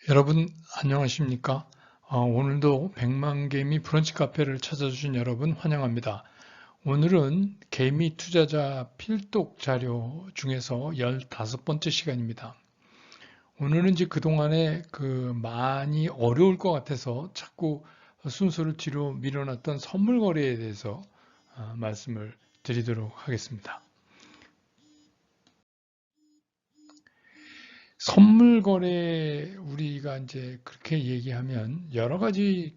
여러분 안녕하십니까? 오늘도 백만개미 브런치 카페를 찾아주신 여러분 환영합니다. 오늘은 개미 투자자 필독 자료 중에서 15번째 시간입니다. 오늘은 이제 그동안에 많이 어려울 것 같아서 자꾸 순서를 뒤로 밀어놨던 선물 거래에 대해서 말씀을 드리도록 하겠습니다. 선물 거래 우리가 이제 그렇게 얘기하면 여러 가지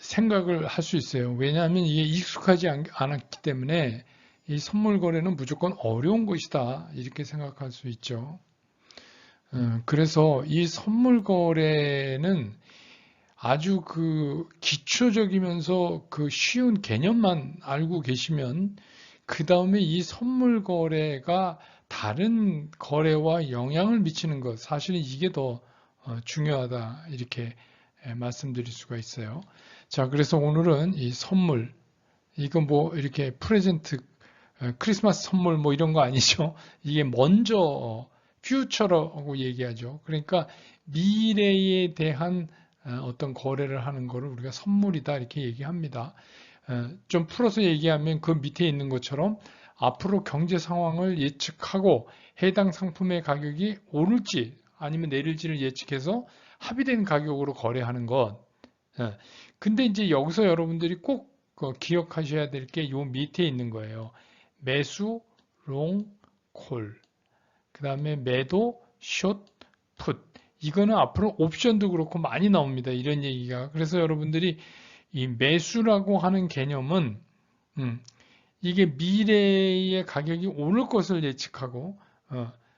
생각을 할 수 있어요. 왜냐하면 이게 익숙하지 않았기 때문에 이 선물 거래는 무조건 어려운 것이다. 이렇게 생각할 수 있죠. 그래서 이 선물 거래는 아주 기초적이면서 쉬운 개념만 알고 계시면 그 다음에 이 선물 거래가 다른 거래와 영향을 미치는 것, 사실은 이게 더 중요하다. 이렇게 말씀드릴 수가 있어요. 자, 그래서 오늘은 이 선물, 이건 뭐 이렇게 프레젠트, 크리스마스 선물 뭐 이런 거 아니죠? 이게 먼저 퓨처라고 얘기하죠. 그러니까 미래에 대한 어떤 거래를 하는 거를 우리가 선물이다 이렇게 얘기합니다. 좀 풀어서 얘기하면 그 밑에 있는 것처럼 앞으로 경제 상황을 예측하고 해당 상품의 가격이 오를지 아니면 내릴지를 예측해서 합의된 가격으로 거래하는 것. 예. 근데 이제 여기서 여러분들이 꼭 기억하셔야 될 게 요 밑에 있는 거예요. 매수, 롱, 콜. 그 다음에 매도, 숏, 풋. 이거는 앞으로 옵션도 그렇고 많이 나옵니다. 이런 얘기가. 그래서 여러분들이 이 매수라고 하는 개념은 음, 이게 미래의 가격이 오를 것을 예측하고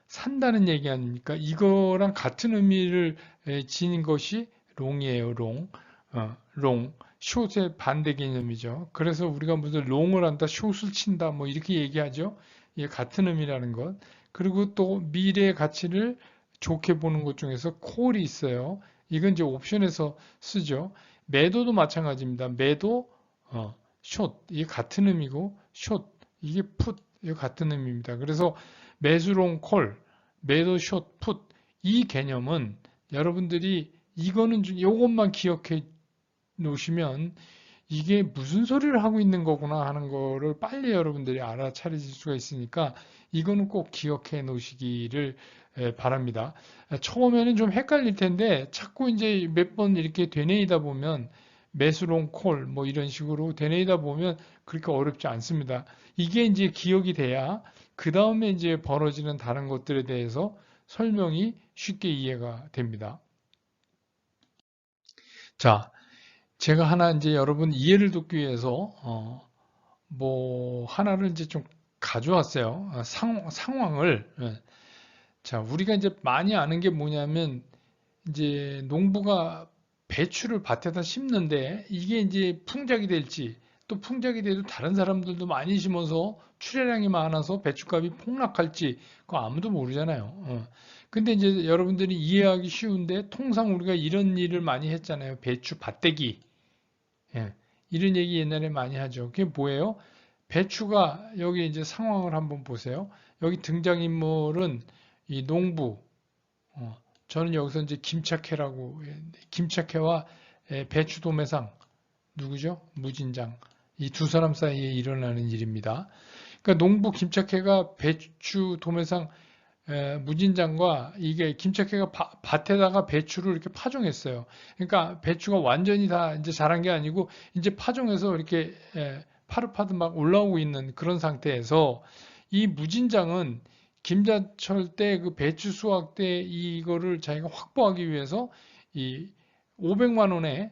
산다는 얘기 아닙니까? 이거랑 같은 의미를 지닌 것이 롱이에요. 롱. 롱. 숏의 반대 개념이죠. 그래서 우리가 무슨 롱을 한다, 숏을 친다, 뭐 이렇게 얘기하죠. 이게 같은 의미라는 것. 그리고 또 미래의 가치를 좋게 보는 것 중에서 콜이 있어요. 이건 이제 옵션에서 쓰죠. 매도도 마찬가지입니다. 매도, 숏, 이게 같은 의미고, 숏, 이게 풋, 이게 같은 의미입니다. 그래서 매수롱 콜, 매도 숏, 풋, 이 개념은 여러분들이 이거는 요것만 기억해 놓으시면 이게 무슨 소리를 하고 있는 거구나 하는 거를 빨리 여러분들이 알아차리실 수가 있으니까 이거는 꼭 기억해 놓으시기를 바랍니다. 처음에는 좀 헷갈릴 텐데 자꾸 이제 몇 번 이렇게 되뇌이다 보면 매수롱 콜 뭐 이런 식으로 되뇌이다 보면 그렇게 어렵지 않습니다. 이게 이제 기억이 돼야 그 다음에 이제 벌어지는 다른 것들에 대해서 설명이 쉽게 이해가 됩니다. 자, 제가 하나 이제 여러분 이해를 돕기 위해서 뭐 하나를 이제 좀 가져왔어요. 상황을. 예. 자, 우리가 이제 많이 아는 게 뭐냐면 이제 농부가 배추를 밭에다 심는데 이게 이제 풍작이 될지 또 풍작이 돼도 다른 사람들도 많이 심어서 출하량이 많아서 배추값이 폭락할지 그거 아무도 모르잖아요. 근데 이제 여러분들이 이해하기 쉬운데 통상 우리가 이런 일을 많이 했잖아요. 배추 밭대기. 예. 이런 얘기 옛날에 많이 하죠. 그게 뭐예요? 배추가 여기 이제 상황을 한번 보세요. 여기 등장인물은 이 농부. 저는 여기서 이제 김착해라고 김착해와 배추 도매상 누구죠? 무진장. 이 두 사람 사이에 일어나는 일입니다. 그러니까 농부 김착해가 배추 도매상 무진장과 이게 김착해가 밭에다가 배추를 이렇게 파종했어요. 그러니까 배추가 완전히 다 이제 자란 게 아니고 이제 파종해서 이렇게 파릇파릇 막 올라오고 있는 그런 상태에서 이 무진장은 김자철 때 그 배추 수확 때 이거를 자기가 확보하기 위해서 이 500만 원에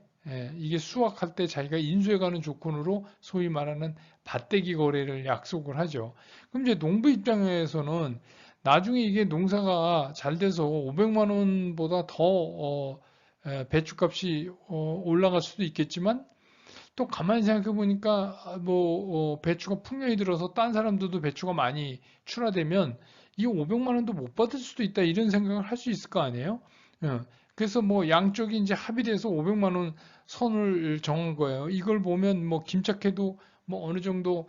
이게 수확할 때 자기가 인수해가는 조건으로 소위 말하는 밭대기 거래를 약속을 하죠. 그럼 이제 농부 입장에서는 나중에 이게 농사가 잘 돼서 500만 원보다 더 배추값이 올라갈 수도 있겠지만 또 가만히 생각해 보니까 배추가 풍년이 들어서 딴 사람들도 배추가 많이 출하되면 이 500만 원도 못 받을 수도 있다 이런 생각을 할 수 있을 거 아니에요? 예. 그래서 뭐 양쪽이 이제 합의돼서 500만 원 선을 정한 거예요. 이걸 보면 뭐 김착해도 뭐 어느 정도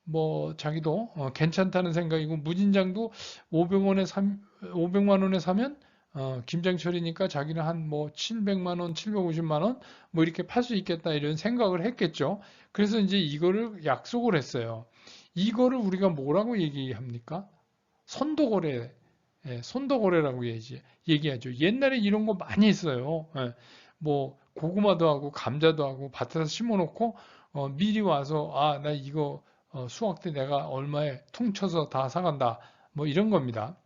뭐 자기도 괜찮다는 생각이고 무진장도 500원에 500만 원에 사면 김장철이니까 자기는 한 뭐 700만 원, 750만 원 뭐 이렇게 팔 수 있겠다 이런 생각을 했겠죠. 그래서 이제 이거를 약속을 했어요. 이거를 우리가 뭐라고 얘기합니까? 선도거래, 선도거래라고 얘기하죠. 옛날에 이런 거 많이 했어요. 뭐 고구마도 하고 감자도 하고 밭에서 심어놓고 미리 와서 나 이거 수확 때 내가 얼마에 퉁쳐서 다 사간다. 뭐 이런 겁니다.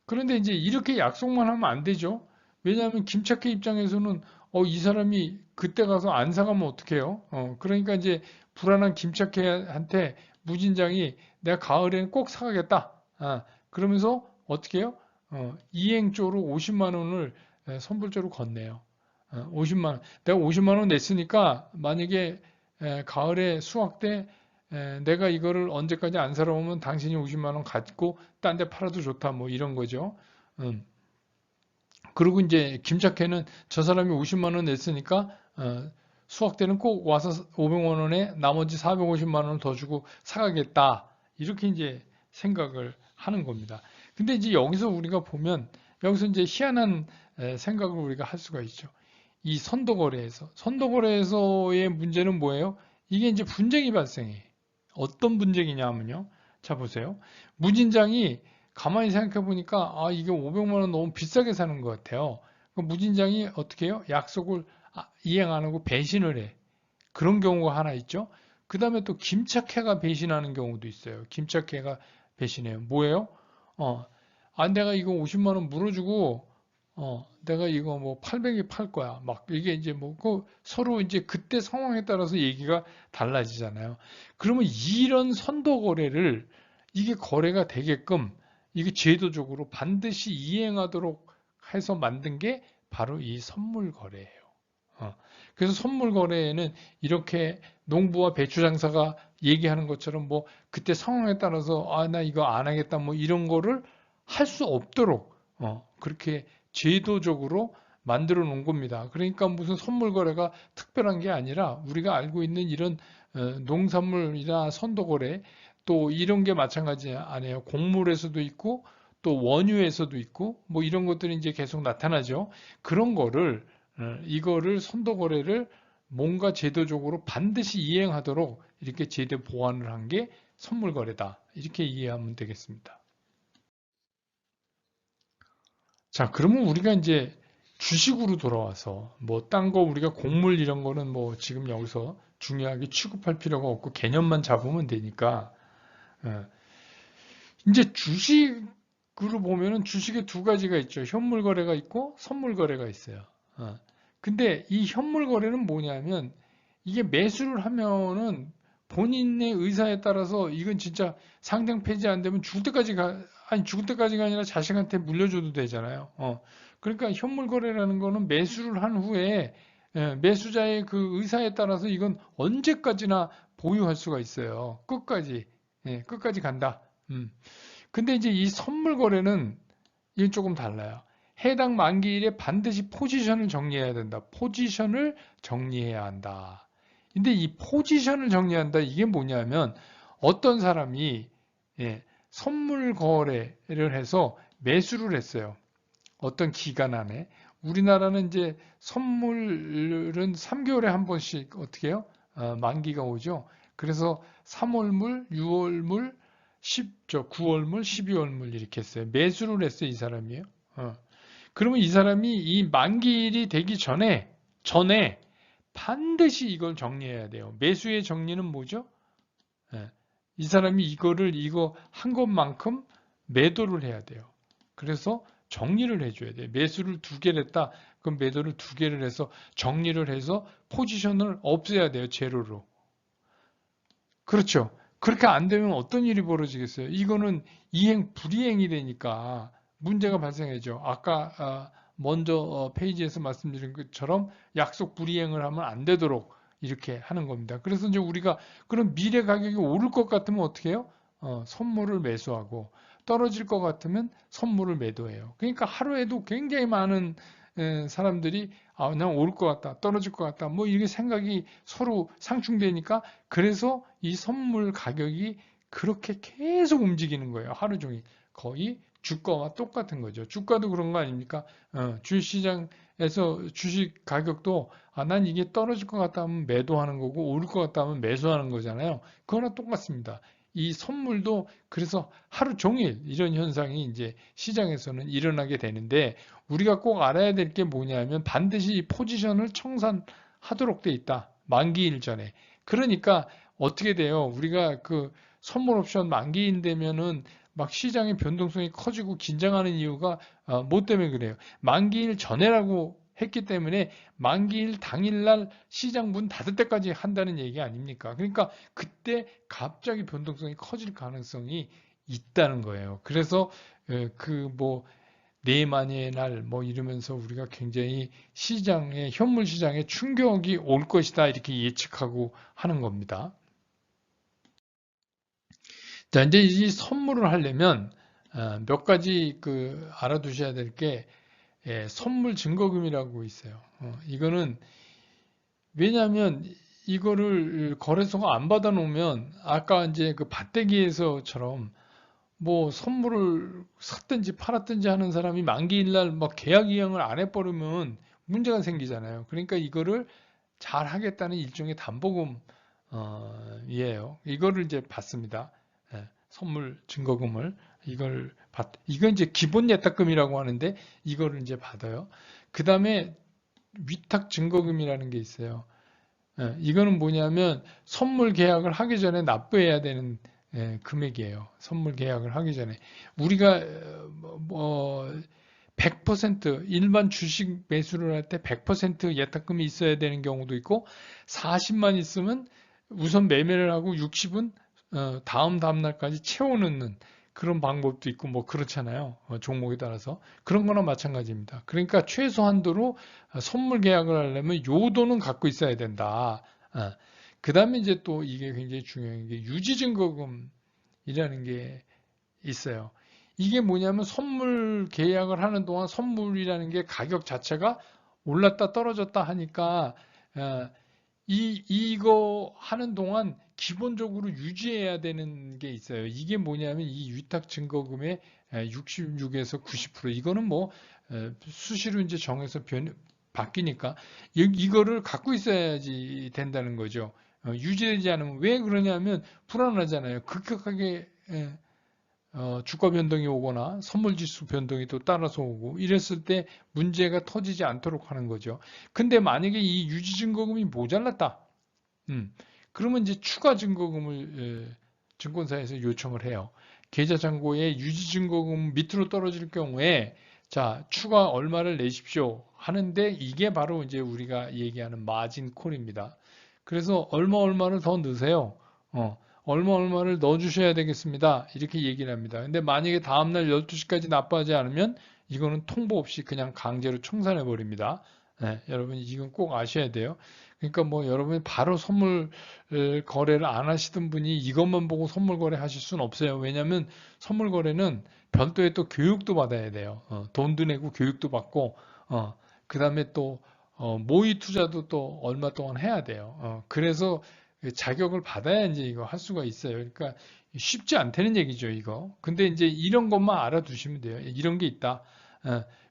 그런데 이제 이렇게 약속만 하면 안 되죠. 왜냐하면 김착해 입장에서는 이 사람이 그때 가서 안 사가면 어떡해요? 그러니까 이제 불안한 김착해한테 무진장이 내가 가을에는 꼭 사가겠다. 그러면서 어떻게 해요? 이행조로 50만 원을 선불조로 건네요. 50만 원. 내가 50만 원 냈으니까 만약에 가을에 수확 때 내가 이거를 언제까지 안 살아오면 당신이 50만 원 갖고 딴 데 팔아도 좋다. 뭐 이런 거죠. 그리고 이제 김착해는 저 사람이 50만 원 냈으니까 수확 때는 꼭 와서 500만 원에 나머지 450만 원을 더 주고 사가겠다. 이렇게 이제 생각을 하는 겁니다. 근데 이제 여기서 우리가 보면 여기서 이제 희한한 생각을 우리가 할 수가 있죠. 이 선도거래에서의 문제는 뭐예요? 이게 이제 분쟁이 발생해. 어떤 분쟁이냐 하면요. 자, 보세요. 무진장이 가만히 생각해 보니까, 이게 500만 원 너무 비싸게 사는 것 같아요. 무진장이 어떻게 해요? 약속을 이행 안 하고 배신을 해. 그런 경우가 하나 있죠. 그 다음에 또 김착해가 배신하는 경우도 있어요. 김착해가 배신해요. 뭐예요? 내가 이거 50만 원 물어주고, 내가 이거 뭐 800에 팔 거야. 막 이게 이제 뭐 서로 이제 그때 상황에 따라서 얘기가 달라지잖아요. 그러면 이런 선도 거래를 이게 거래가 되게끔 이게 제도적으로 반드시 이행하도록 해서 만든 게 바로 이 선물 거래예요. 그래서 선물 거래에는 이렇게 농부와 배추 장사가 얘기하는 것처럼 뭐 그때 상황에 따라서 나 이거 안 하겠다 뭐 이런 거를 할 수 없도록 그렇게 제도적으로 만들어 놓은 겁니다. 그러니까 무슨 선물 거래가 특별한 게 아니라 우리가 알고 있는 이런 농산물이나 선도 거래 또 이런 게 마찬가지 아니에요. 곡물에서도 있고 또 원유에서도 있고 뭐 이런 것들이 이제 계속 나타나죠. 그런 거를 이거를 선도 거래를 뭔가 제도적으로 반드시 이행하도록 이렇게 제도 보완을 한 게 선물 거래다. 이렇게 이해하면 되겠습니다. 자, 그러면 우리가 이제 주식으로 돌아와서 뭐 딴 거 우리가 곡물 이런 거는 뭐 지금 여기서 중요하게 취급할 필요가 없고 개념만 잡으면 되니까 이제 주식으로 보면은 주식에 두 가지가 있죠. 현물 거래가 있고 선물 거래가 있어요. 근데 이 현물 거래는 뭐냐면 이게 매수를 하면은 본인의 의사에 따라서 이건 진짜 상장 폐지 안 되면 죽을 때까지가 아니라 자식한테 물려줘도 되잖아요. 그러니까 현물 거래라는 거는 매수를 한 후에 매수자의 그 의사에 따라서 이건 언제까지나 보유할 수가 있어요. 끝까지. 끝까지 간다. 근데 이제 이 선물 거래는 이건 조금 달라요. 해당 만기일에 반드시 포지션을 정리해야 된다. 포지션을 정리해야 한다. 근데 이 포지션을 정리한다. 이게 뭐냐면 어떤 사람이 선물 거래를 해서 매수를 했어요. 어떤 기간 안에. 우리나라는 이제 선물은 3개월에 한 번씩 어떻게 해요? 만기가 오죠. 그래서 3월물, 6월물, 9월물, 12월물 이렇게 했어요. 매수를 했어요, 이 사람이요. 그러면 이 사람이 이 만기일이 되기 전에 반드시 이걸 정리해야 돼요. 매수의 정리는 뭐죠? 이 사람이 이거 한 것만큼 매도를 해야 돼요. 그래서 정리를 해줘야 돼요. 매수를 2개를 했다. 그럼 매도를 2개를 해서 정리를 해서 포지션을 없애야 돼요. 제로로. 그렇죠. 그렇게 안 되면 어떤 일이 벌어지겠어요? 이거는 불이행이 되니까 문제가 발생하죠. 아까 먼저 페이지에서 말씀드린 것처럼 약속 불이행을 하면 안 되도록 이렇게 하는 겁니다. 그래서 이제 우리가 그럼 미래 가격이 오를 것 같으면 어떻게 해요? 선물을 매수하고 떨어질 것 같으면 선물을 매도해요. 그러니까 하루에도 굉장히 많은 사람들이 그냥 오를 것 같다, 떨어질 것 같다, 뭐 이게 생각이 서로 상충되니까 그래서 이 선물 가격이 그렇게 계속 움직이는 거예요. 하루 종일. 거의 주가와 똑같은 거죠. 주가도 그런 거 아닙니까? 주식시장에서 주식 가격도 난 이게 떨어질 것 같다 하면 매도하는 거고 오를 것 같다 하면 매수하는 거잖아요. 그거랑 똑같습니다. 이 선물도 그래서 하루 종일 이런 현상이 이제 시장에서는 일어나게 되는데 우리가 꼭 알아야 될 게 뭐냐면 반드시 이 포지션을 청산하도록 돼 있다. 만기일 전에. 그러니까 어떻게 돼요? 우리가 그 선물 옵션 만기일 되면은 막 시장의 변동성이 커지고 긴장하는 이유가 뭐 때문에 그래요? 만기일 전에라고 했기 때문에 만기일 당일날 시장 문 닫을 때까지 한다는 얘기 아닙니까? 그러니까 그때 갑자기 변동성이 커질 가능성이 있다는 거예요. 그래서 그뭐 네마니의 날 뭐 이러면서 우리가 굉장히 시장에 현물 시장에 충격이 올 것이다 이렇게 예측하고 하는 겁니다. 자, 이제 이 선물을 하려면 몇 가지 그 알아두셔야 될 게 선물 증거금이라고 있어요. 이거는 왜냐하면 이거를 거래소가 안 받아 놓으면 아까 이제 그 밭대기에서처럼 뭐 선물을 샀든지 팔았든지 하는 사람이 만기일날 막 계약 이행을 안 해버리면 문제가 생기잖아요. 그러니까 이거를 잘 하겠다는 일종의 담보금이에요. 이거를 이제 받습니다. 선물 증거금을 이건 이제 기본 예탁금이라고 하는데 이거를 이제 받아요. 그 다음에 위탁 증거금이라는 게 있어요. 이거는 뭐냐면 선물 계약을 하기 전에 납부해야 되는 금액이에요. 선물 계약을 하기 전에 우리가 100% 일반 주식 매수를 할 때 100% 예탁금이 있어야 되는 경우도 있고 40만 있으면 우선 매매를 하고 60은 다음 날까지 채워넣는 그런 방법도 있고 뭐 그렇잖아요. 종목에 따라서 그런 거나 마찬가지입니다. 그러니까 최소한도로 선물 계약을 하려면 요 돈은 갖고 있어야 된다. 그 다음에 이제 또 이게 굉장히 중요한 게 유지증거금이라는 게 있어요. 이게 뭐냐면 선물 계약을 하는 동안 선물이라는 게 가격 자체가 올랐다 떨어졌다 하니까 이거 하는 동안 기본적으로 유지해야 되는 게 있어요. 이게 뭐냐면 이 위탁 증거금의 66에서 90% 이거는 뭐 수시로 이제 정해서 바뀌니까 이거를 갖고 있어야지 된다는 거죠. 유지되지 않으면 왜 그러냐면 불안하잖아요. 급격하게 주가 변동이 오거나 선물 지수 변동이 또 따라서 오고 이랬을 때 문제가 터지지 않도록 하는 거죠. 근데 만약에 이 유지 증거금이 모자랐다. 그러면 이제 추가 증거금을 증권사에서 요청을 해요. 계좌 잔고에 유지 증거금 밑으로 떨어질 경우에 자, 추가 얼마를 내십시오 하는데 이게 바로 이제 우리가 얘기하는 마진 콜입니다. 그래서 얼마를 더 넣으세요. 얼마를 넣어주셔야 되겠습니다. 이렇게 얘기를 합니다. 근데 만약에 다음날 12시까지 납부하지 않으면 이거는 통보 없이 그냥 강제로 청산해 버립니다. 여러분 이건 꼭 아셔야 돼요. 그러니까 뭐 여러분이 바로 선물 거래를 안 하시던 분이 이것만 보고 선물 거래 하실 수는 없어요. 왜냐하면 선물 거래는 별도의 또 교육도 받아야 돼요. 돈도 내고 교육도 받고 그 다음에 또 모의 투자도 또 얼마 동안 해야 돼요. 그래서 자격을 받아야 이제 이거 할 수가 있어요. 그러니까 쉽지 않다는 얘기죠, 이거. 근데 이제 이런 것만 알아두시면 돼요. 이런 게 있다.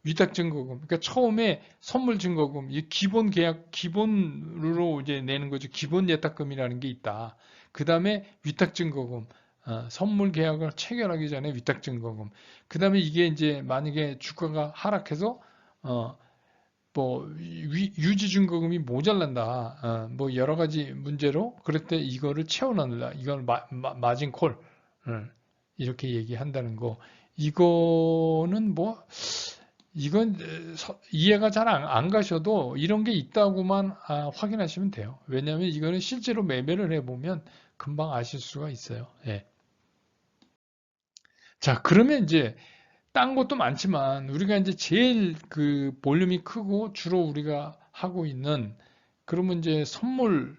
위탁 증거금. 그러니까 처음에 선물 증거금, 이 기본 계약, 기본으로 이제 내는 거죠. 기본 예탁금이라는 게 있다. 그 다음에 위탁 증거금. 선물 계약을 체결하기 전에 위탁 증거금. 그 다음에 이게 이제 만약에 주가가 하락해서 뭐 유지 증거금이 모자란다. 뭐 여러 가지 문제로 그럴 때 이거를 채워넣는다. 이걸 마진 콜 이렇게 얘기한다는 거. 이거는 뭐 이건 이해가 잘 안 가셔도 이런 게 있다고만 확인하시면 돼요. 왜냐하면 이거는 실제로 매매를 해보면 금방 아실 수가 있어요. 예. 자, 그러면 이제 딴 것도 많지만 우리가 이제 제일 그 볼륨이 크고 주로 우리가 하고 있는 그러면 이제 선물을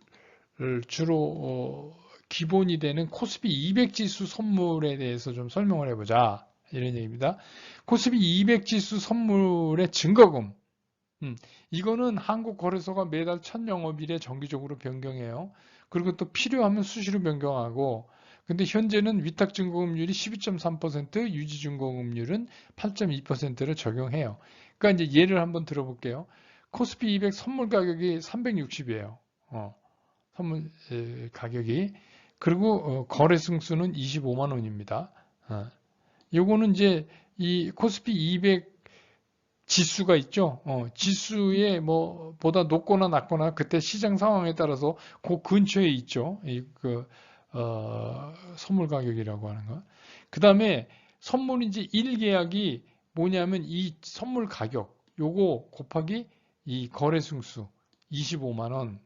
주로 기본이 되는 코스피 200 지수 선물에 대해서 좀 설명을 해보자 이런 얘기입니다. 코스피 200 지수 선물의 증거금 이거는 한국거래소가 매달 첫 영업일에 정기적으로 변경해요. 그리고 또 필요하면 수시로 변경하고 근데 현재는 위탁증거금률이 12.3%, 유지증거금률은 8.2%를 적용해요. 그러니까 이제 예를 한번 들어볼게요. 코스피 200 선물 가격이 360이에요. 선물 가격이. 그리고 거래 승수는 25만 원입니다. 요거는 이제 이 코스피 200 지수가 있죠. 지수에 뭐 보다 높거나 낮거나 그때 시장 상황에 따라서 그 근처에 있죠. 선물 가격이라고 하는 거. 그 다음에 선물 이제 1계약이 뭐냐면 이 선물 가격 요거 곱하기 이 거래 승수 25만 원.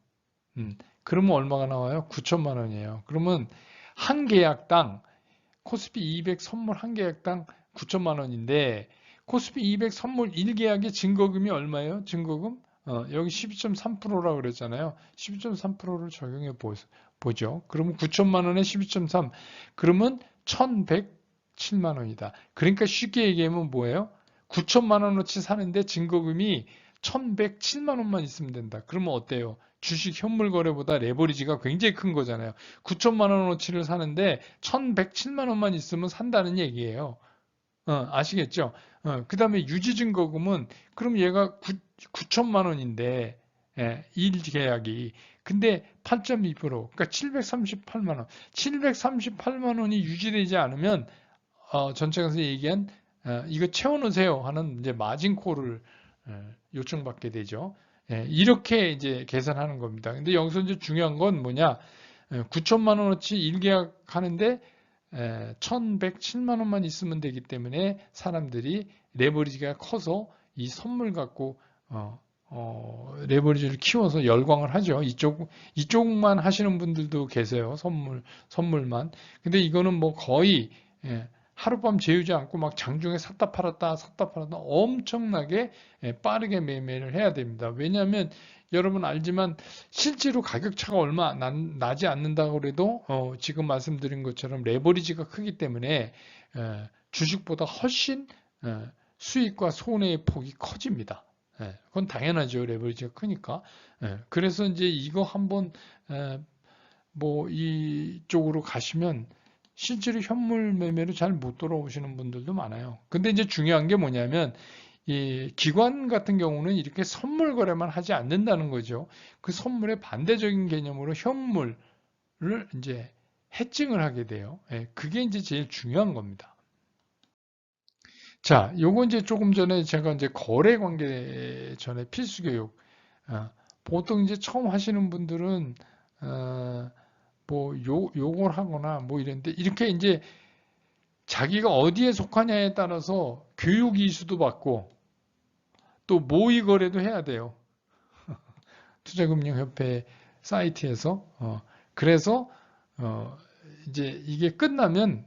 그러면 얼마가 나와요? 9천만 원이에요. 그러면 한 계약당 코스피 200 선물 한 계약당 9천만 원인데 코스피 200 선물 1계약의 증거금이 얼마예요? 증거금? 여기 12.3%라고 그랬잖아요. 12.3%를 적용해 보죠. 그러면 9천만 원에 12.3. 그러면 1,107만 원이다. 그러니까 쉽게 얘기하면 뭐예요? 9천만 원어치 사는데 증거금이 1,107만 원만 있으면 된다. 그러면 어때요? 주식 현물 거래보다 레버리지가 굉장히 큰 거잖아요. 9천만 원어치를 사는데 1,107만 원만 있으면 산다는 얘기예요. 아시겠죠? 그 다음에 유지증거금은 그럼 얘가 9천만 원인데 1계약이 근데 8.2% 그러니까 738만 원 738만 원이 유지되지 않으면 전체에서 얘기한 이거 채워놓으세요 하는 이제 마진콜을 요청받게 되죠. 이렇게 이제 계산하는 겁니다. 근데 여기서 이제 중요한 건 뭐냐? 9천만 원어치 1계약 하는데 1,107만 원만 있으면 되기 때문에 사람들이 레버리지가 커서 이 선물 갖고 레버리지를 키워서 열광을 하죠. 이쪽만 하시는 분들도 계세요. 선물만. 근데 이거는 뭐 거의 하룻밤 재우지 않고 막 장중에 샀다 팔았다 엄청나게 빠르게 매매를 해야 됩니다. 왜냐하면 여러분 알지만 실제로 가격 차가 얼마 나지 않는다고 해도 지금 말씀드린 것처럼 레버리지가 크기 때문에 주식보다 훨씬 수익과 손해의 폭이 커집니다. 그건 당연하죠. 레버리지가 크니까. 그래서 이제 이거 한번 뭐 이쪽으로 가시면 실제로 현물 매매로 잘 못 돌아오시는 분들도 많아요. 근데 이제 중요한 게 뭐냐면 이 기관 같은 경우는 이렇게 선물 거래만 하지 않는다는 거죠. 그 선물의 반대적인 개념으로 현물을 이제 해칭을 하게 돼요. 그게 이제 제일 중요한 겁니다. 자, 요거 이제 조금 전에 제가 이제 거래 관계 전에 필수 교육. 보통 이제 처음 하시는 분들은 뭐 요걸 하거나 뭐 이런데 이렇게 이제 자기가 어디에 속하냐에 따라서 교육 이수도 받고 또 모의 거래도 해야 돼요. 투자금융협회 사이트에서. 그래서 이제 이게 끝나면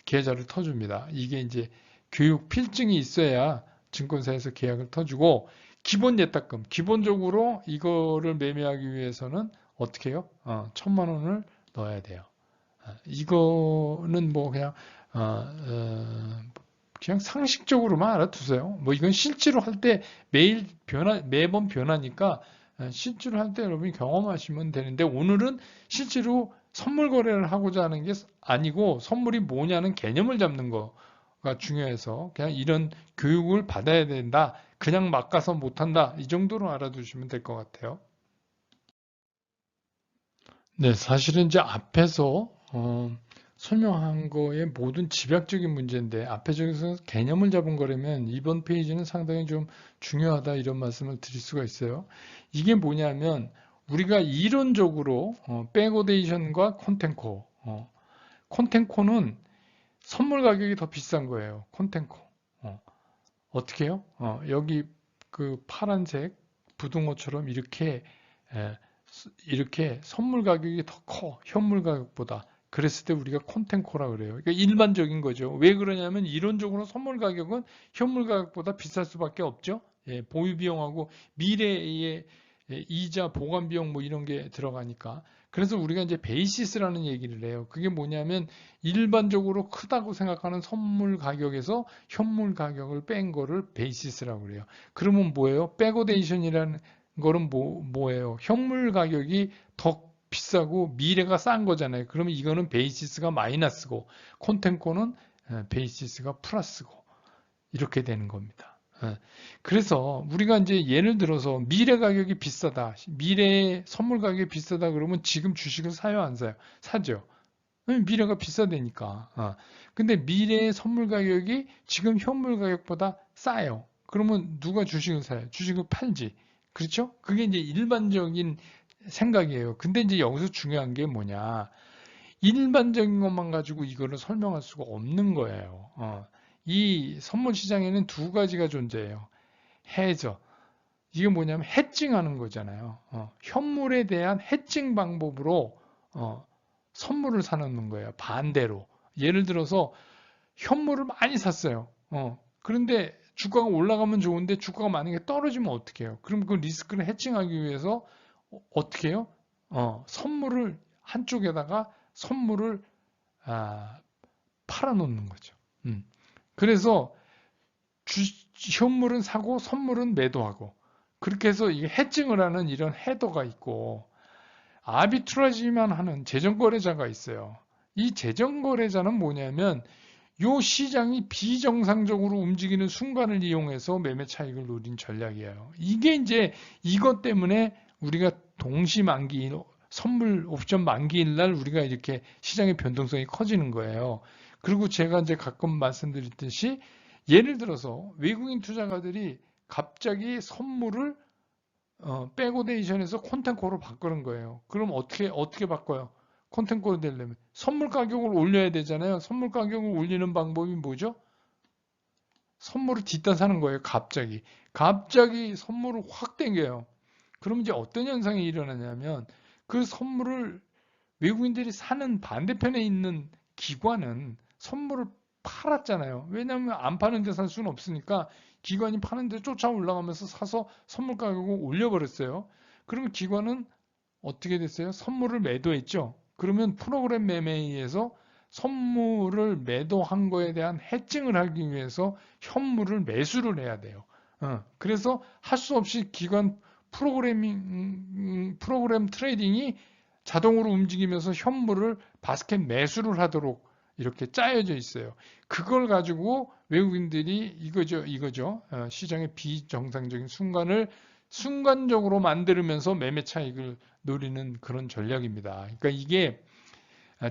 계좌를 터줍니다. 이게 이제 교육 필증이 있어야 증권사에서 계약을 터주고 기본 예탁금. 기본적으로 이거를 매매하기 위해서는 어떻게 해요? 1,000만 원을 넣어야 돼요. 이거는 뭐 그냥 상식적으로만 알아두세요. 뭐 이건 실제로 할 때 매번 변하니까 실제로 할 때 여러분이 경험하시면 되는데 오늘은 실제로 선물 거래를 하고자 하는 게 아니고 선물이 뭐냐는 개념을 잡는 거가 중요해서 그냥 이런 교육을 받아야 된다. 그냥 막 가서 못한다. 이 정도로 알아두시면 될 것 같아요. 네, 사실은 이제 앞에서 설명한 거의 모든 집약적인 문제인데 앞에 저기서 개념을 잡은 거라면 이번 페이지는 상당히 좀 중요하다 이런 말씀을 드릴 수가 있어요. 이게 뭐냐면 우리가 이론적으로 백오데이션과 콘텐코 콘텐코는 선물 가격이 더 비싼 거예요. 콘텐코 어떻게 해요? 여기 그 파란색 부등호처럼 이렇게 선물 가격이 더 커, 현물 가격보다. 그랬을 때 우리가 콘텐코라 그래요. 그러니까 일반적인 거죠. 왜 그러냐면 이론적으로 선물 가격은 현물 가격보다 비쌀 수밖에 없죠. 보유 비용하고 미래의 이자, 보관 비용 뭐 이런 게 들어가니까. 그래서 우리가 이제 베이시스라는 얘기를 해요. 그게 뭐냐면 일반적으로 크다고 생각하는 선물 가격에서 현물 가격을 뺀 거를 베이시스라고 그래요. 그러면 뭐예요? 백오데이션이라는 거는 뭐예요? 현물 가격이 더 비싸고 미래가 싼 거잖아요. 그러면 이거는 베이시스가 마이너스고 콘텐코는 베이시스가 플러스고 이렇게 되는 겁니다. 그래서 우리가 이제 예를 들어서 미래 가격이 비싸다. 미래의 선물 가격이 비싸다 그러면 지금 주식을 사요, 안 사요? 사죠. 미래가 비싸다니까. 근데 미래의 선물 가격이 지금 현물 가격보다 싸요. 그러면 누가 주식을 사요? 주식을 팔지. 그렇죠? 그게 이제 일반적인 생각이에요. 근데 이제 여기서 중요한 게 뭐냐. 일반적인 것만 가지고 이거를 설명할 수가 없는 거예요. 이 선물 시장에는 두 가지가 존재해요. 해저. 이게 뭐냐면 해칭하는 거잖아요. 현물에 대한 해칭 방법으로 선물을 사놓는 거예요. 반대로. 예를 들어서 현물을 많이 샀어요. 그런데 주가가 올라가면 좋은데 주가가 만약에 떨어지면 어떻게 해요? 그럼 그 리스크를 해칭하기 위해서 어떻게 해요? 선물을 한쪽에다가 선물을 팔아놓는 거죠. 그래서 현물은 사고 선물은 매도하고 그렇게 해서 이게 해칭을 하는 이런 헤더가 있고 아비트라지만 하는 재정거래자가 있어요. 이 재정거래자는 뭐냐면 요 시장이 비정상적으로 움직이는 순간을 이용해서 매매 차익을 노린 전략이에요. 이게 이제 이것 때문에 우리가 동시 만기일, 선물 옵션 만기일 날 우리가 이렇게 시장의 변동성이 커지는 거예요. 그리고 제가 이제 가끔 말씀드렸듯이 예를 들어서 외국인 투자가들이 갑자기 선물을 백오데이션에서 콘텐코로 바꾸는 거예요. 그럼 어떻게 바꿔요? 콘텐코로 되려면 선물 가격을 올려야 되잖아요. 선물 가격을 올리는 방법이 뭐죠? 선물을 뒷다 사는 거예요. 갑자기 선물을 확 땡겨요. 그럼 이제 어떤 현상이 일어나냐면 그 선물을 외국인들이 사는 반대편에 있는 기관은 선물을 팔았잖아요. 왜냐하면 안 파는 데 살 수는 없으니까 기관이 파는 데 쫓아 올라가면서 사서 선물 가격을 올려버렸어요. 그러면 기관은 어떻게 됐어요? 선물을 매도했죠. 그러면 프로그램 매매에 의해서 선물을 매도한 거에 대한 해칭을 하기 위해서 현물을 매수를 해야 돼요. 그래서 할 수 없이 기관 프로그램 트레이딩이 자동으로 움직이면서 현물을 바스켓 매수를 하도록 이렇게 짜여져 있어요. 그걸 가지고 외국인들이 이거죠. 시장의 비정상적인 순간을 순간적으로 만들면서 매매 차익을 노리는 그런 전략입니다. 그러니까 이게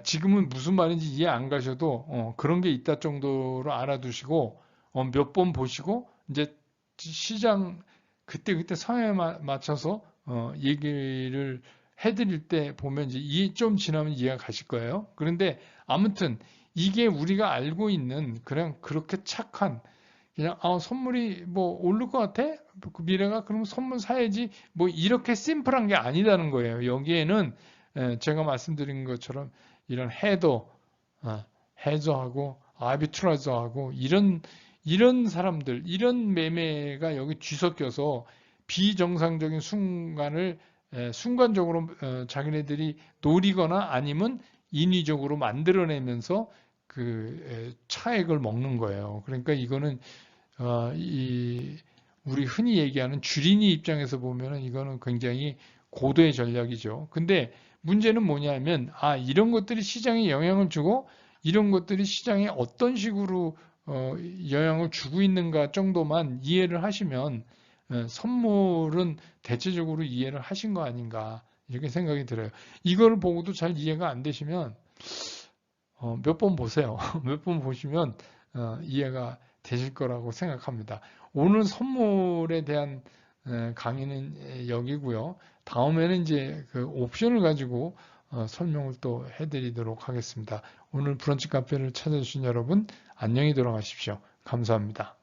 지금은 무슨 말인지 이해 안 가셔도 그런 게 있다 정도로 알아두시고 몇 번 보시고 이제 시장 그때 상황에 맞춰서 얘기를 해드릴 때 보면 이제 좀 지나면 이해가 가실 거예요. 그런데 아무튼 이게 우리가 알고 있는 그냥 그렇게 착한 그냥 선물이 뭐 오를 것 같아? 그 미래가 그럼 선물 사야지 뭐 이렇게 심플한 게 아니다는 거예요. 여기에는 제가 말씀드린 것처럼 이런 해저하고 아비트라저하고 이런 사람들 이런 매매가 여기 뒤섞여서 비정상적인 순간을 순간적으로 자기네들이 노리거나 아니면 인위적으로 만들어내면서 그 차액을 먹는 거예요. 그러니까 이거는 우리 흔히 얘기하는 주린이 입장에서 보면은 이거는 굉장히 고도의 전략이죠. 근데 문제는 뭐냐면 이런 것들이 시장에 영향을 주고 이런 것들이 시장에 어떤 식으로 영향을 주고 있는가 정도만 이해를 하시면 선물은 대체적으로 이해를 하신 거 아닌가 이렇게 생각이 들어요. 이걸 보고도 잘 이해가 안 되시면 몇 번 보세요. 몇 번 보시면 이해가 되실 거라고 생각합니다. 오늘 선물에 대한 강의는 여기고요. 다음에는 이제 그 옵션을 가지고 설명을 또 해드리도록 하겠습니다. 오늘 브런치 카페를 찾아주신 여러분 안녕히 돌아가십시오. 감사합니다.